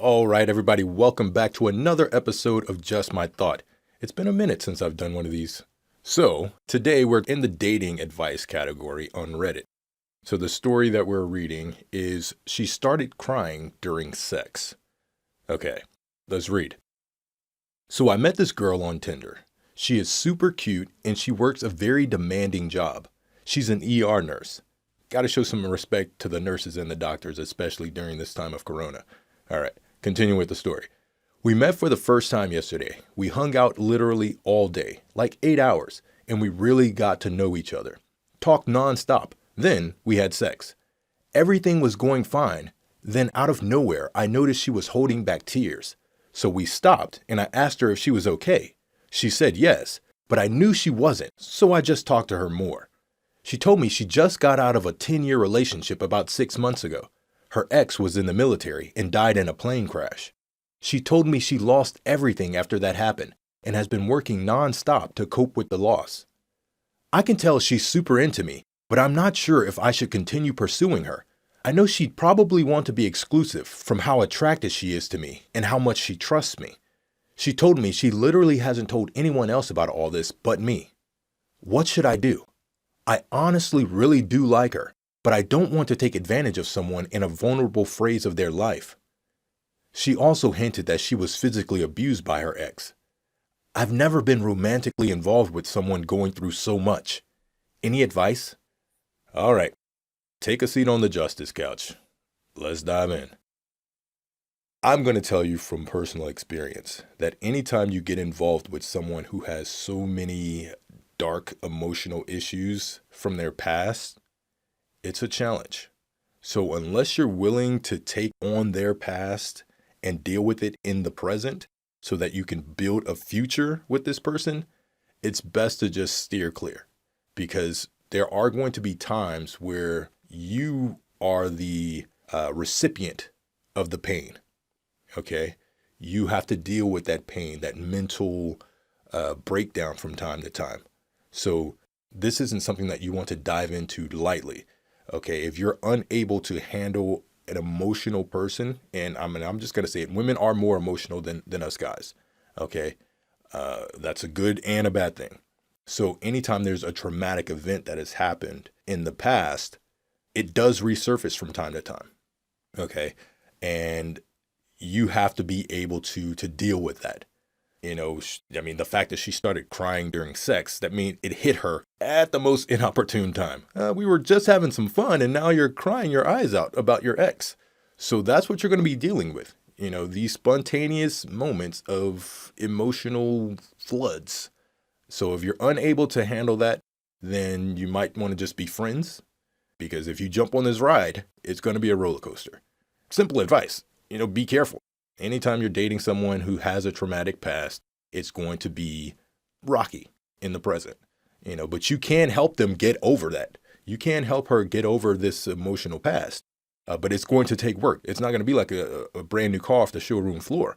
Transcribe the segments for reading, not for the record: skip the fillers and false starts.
All right, everybody, welcome back to another episode of Just My Thought. It's been a minute since I've done one of these. So, today we're in the dating advice category on Reddit. So the story that we're reading is she started crying during sex. Okay, let's read. So I met this girl on Tinder. She is super cute and she works a very demanding job. She's an ER nurse. Gotta show some respect to the nurses and the doctors, especially during this time of Corona. All right, continue with the story. We met for the first time yesterday. We hung out literally all day, like 8 hours, and we really got to know each other. Talked nonstop. Then we had sex. Everything was going fine. Then out of nowhere, I noticed she was holding back tears. So we stopped and I asked her if she was okay. She said yes, but I knew she wasn't, so I just talked to her more. She told me she just got out of a 10-year relationship about 6 months ago. Her ex was in the military and died in a plane crash. She told me she lost everything after that happened and has been working nonstop to cope with the loss. I can tell she's super into me, but I'm not sure if I should continue pursuing her. I know she'd probably want to be exclusive from how attracted she is to me and how much she trusts me. She told me she literally hasn't told anyone else about all this but me. What should I do? I honestly really do like her, but I don't want to take advantage of someone in a vulnerable phase of their life. She also hinted that she was physically abused by her ex. I've never been romantically involved with someone going through so much. Any advice? All right, take a seat on the justice couch. Let's dive in. I'm going to tell you from personal experience that anytime you get involved with someone who has so many dark emotional issues from their past, it's a challenge. So unless you're willing to take on their past and deal with it in the present so that you can build a future with this person, it's best to just steer clear, because there are going to be times where you are the recipient of the pain. Okay? You have to deal with that pain, that mental breakdown from time to time. So this isn't something that you want to dive into lightly. Okay, if you're unable to handle an emotional person, and I'm just gonna say it, women are more emotional than us guys. Okay, that's a good and a bad thing. So anytime there's a traumatic event that has happened in the past, it does resurface from time to time. Okay, and you have to be able to deal with that. You know, the fact that she started crying during sex, that means it hit her at the most inopportune time. We were just having some fun and now you're crying your eyes out about your ex. So that's what you're going to be dealing with. You know, these spontaneous moments of emotional floods. So if you're unable to handle that, then you might want to just be friends, because if you jump on this ride, it's going to be a roller coaster. Simple advice, be careful. Anytime you're dating someone who has a traumatic past, it's going to be rocky in the present, but you can help them get over that. You can help her get over this emotional past, but it's going to take work. It's not going to be like a brand new car off the showroom floor.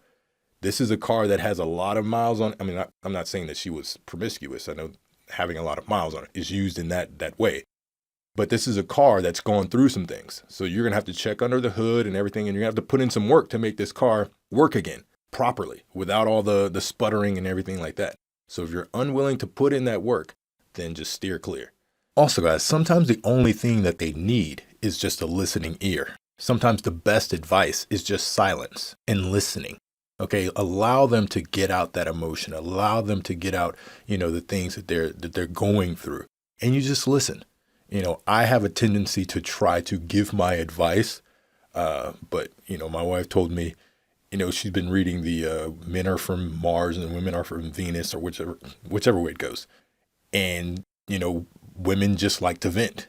This is a car that has a lot of miles on it. I'm not saying that she was promiscuous. I know having a lot of miles on it is used in that way. But this is a car that's gone through some things. So you're going to have to check under the hood and everything, and you're going to have to put in some work to make this car work again properly without all the sputtering and everything like that. So if you're unwilling to put in that work, then just steer clear. Also, guys, sometimes the only thing that they need is just a listening ear. Sometimes the best advice is just silence and listening. Okay, allow them to get out that emotion. Allow them to get out, the things that they're going through, and you just listen. I have a tendency to try to give my advice, but, my wife told me, she's been reading the men are from Mars and women are from Venus, or whichever way it goes. And, women just like to vent,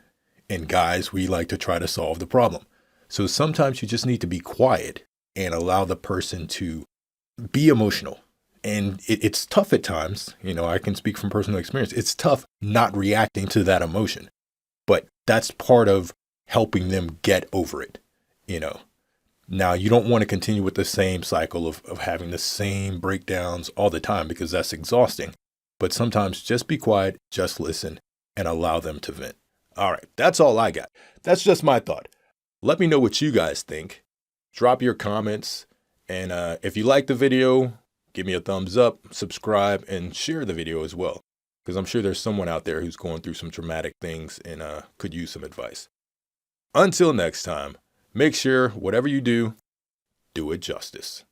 and guys, we like to try to solve the problem. So sometimes you just need to be quiet and allow the person to be emotional. And it's tough at times. I can speak from personal experience. It's tough not reacting to that emotion. But that's part of helping them get over it, Now, you don't want to continue with the same cycle of having the same breakdowns all the time, because that's exhausting. But sometimes just be quiet, just listen, and allow them to vent. All right, that's all I got. That's just my thought. Let me know what you guys think. Drop your comments And if you like the video, give me a thumbs up, subscribe, and share the video as well. Because I'm sure there's someone out there who's going through some traumatic things and could use some advice. Until next time, make sure whatever you do, do it justice.